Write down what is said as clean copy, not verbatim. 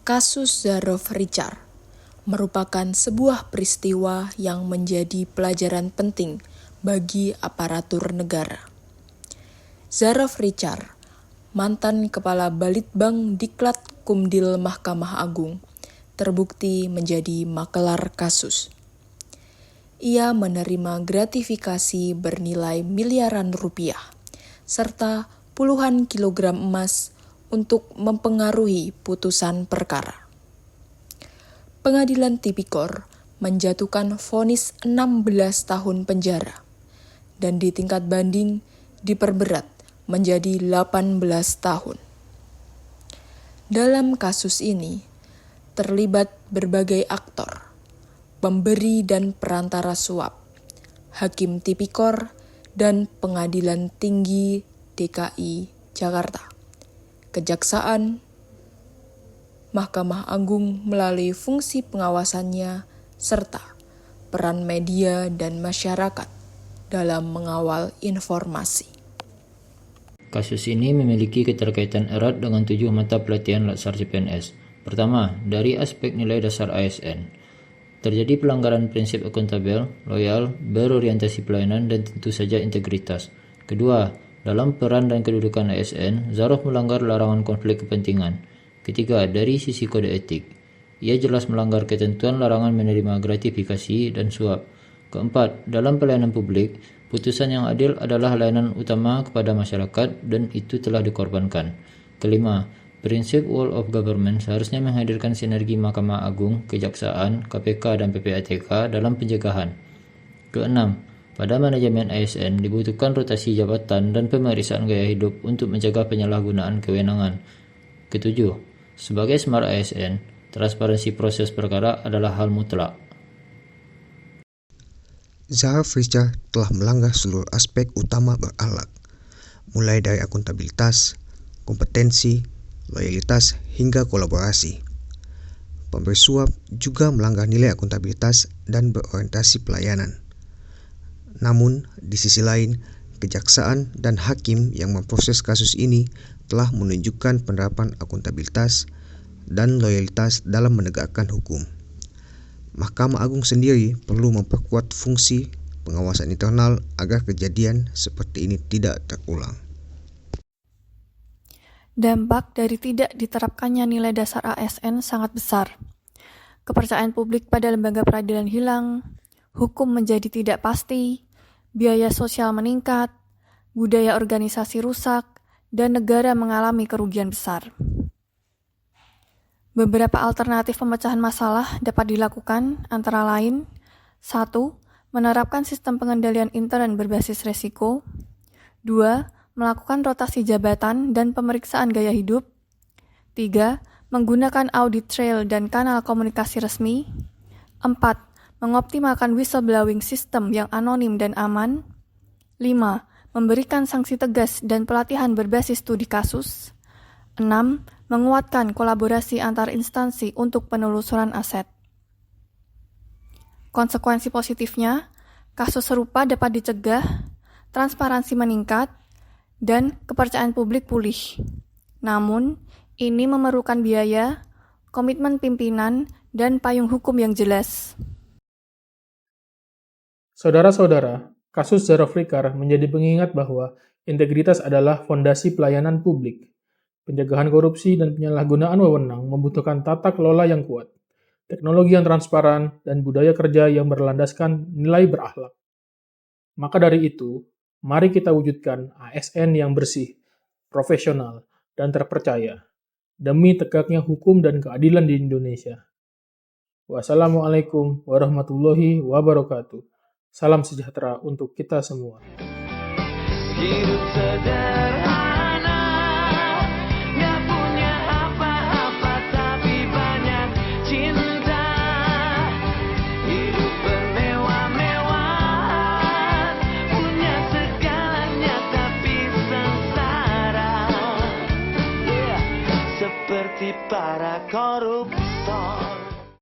Kasus Zaroff Richard merupakan sebuah peristiwa yang menjadi pelajaran penting bagi aparatur negara. Zaroff Richard, mantan Kepala Balitbang Diklat Kumdil Mahkamah Agung, terbukti menjadi makelar kasus. Ia menerima gratifikasi bernilai miliaran rupiah, serta puluhan kilogram emas untuk mempengaruhi putusan perkara. Pengadilan Tipikor menjatuhkan vonis 16 tahun penjara dan di tingkat banding diperberat menjadi 18 tahun. Dalam kasus ini terlibat berbagai aktor, pemberi dan perantara suap, Hakim Tipikor dan Pengadilan Tinggi DKI Jakarta, Kejaksaan, Mahkamah Agung melalui fungsi pengawasannya, serta peran media dan masyarakat dalam mengawal informasi. Kasus ini memiliki keterkaitan erat dengan 7 mata pelatihan Latsar CPNS. Pertama, dari aspek nilai dasar ASN. Terjadi pelanggaran prinsip akuntabel, loyal, berorientasi pelayanan, dan tentu saja integritas. Kedua, dalam peran dan kedudukan ASN, Zaroff melanggar larangan konflik kepentingan. Ketiga, dari sisi kode etik, ia jelas melanggar ketentuan larangan menerima gratifikasi dan suap. Keempat, dalam pelayanan publik, putusan yang adil adalah layanan utama kepada masyarakat dan itu telah dikorbankan. Kelima, prinsip whole of government seharusnya menghadirkan sinergi Mahkamah Agung, Kejaksaan, KPK, dan PPATK dalam pencegahan. Keenam, pada manajemen ASN dibutuhkan rotasi jabatan dan pemeriksaan gaya hidup untuk mencegah penyalahgunaan kewenangan. Ketujuh, sebagai smart ASN, transparansi proses perkara adalah hal mutlak. Zaroff Richard telah melanggar seluruh aspek utama berakhlak, mulai dari akuntabilitas, kompetensi, loyalitas, hingga kolaborasi. Pemberi suap juga melanggar nilai akuntabilitas dan berorientasi pelayanan. Namun, di sisi lain, kejaksaan dan hakim yang memproses kasus ini telah menunjukkan penerapan akuntabilitas dan loyalitas dalam menegakkan hukum. Mahkamah Agung sendiri perlu memperkuat fungsi pengawasan internal agar kejadian seperti ini tidak terulang. Dampak dari tidak diterapkannya nilai dasar ASN sangat besar. Kepercayaan publik pada lembaga peradilan hilang, hukum menjadi tidak pasti, biaya sosial meningkat, budaya organisasi rusak, dan negara mengalami kerugian besar. Beberapa alternatif pemecahan masalah dapat dilakukan antara lain: 1. Menerapkan sistem pengendalian intern berbasis resiko. 2. Melakukan rotasi jabatan dan pemeriksaan gaya hidup. 3. Menggunakan audit trail dan kanal komunikasi resmi. 4. Mengoptimalkan whistleblowing system yang anonim dan aman. 5. Memberikan sanksi tegas dan pelatihan berbasis studi kasus. 6. Menguatkan kolaborasi antar instansi untuk penelusuran aset. Konsekuensi positifnya, kasus serupa dapat dicegah, transparansi meningkat, dan kepercayaan publik pulih. Namun, ini memerlukan biaya, komitmen pimpinan, dan payung hukum yang jelas. Saudara-saudara, kasus Zaroff Richard menjadi pengingat bahwa integritas adalah fondasi pelayanan publik. Pencegahan korupsi dan penyalahgunaan wewenang membutuhkan tata kelola yang kuat, teknologi yang transparan, dan budaya kerja yang berlandaskan nilai berakhlak. Maka dari itu, mari kita wujudkan ASN yang bersih, profesional, dan terpercaya, demi tegaknya hukum dan keadilan di Indonesia. Wassalamualaikum warahmatullahi wabarakatuh. Salam sejahtera untuk kita semua. Hidup sederhana, gak punya apa-apa tapi banyak cinta. Hidup bermewah-mewahan, punya segalanya tapi sengsara. Seperti para koruptor.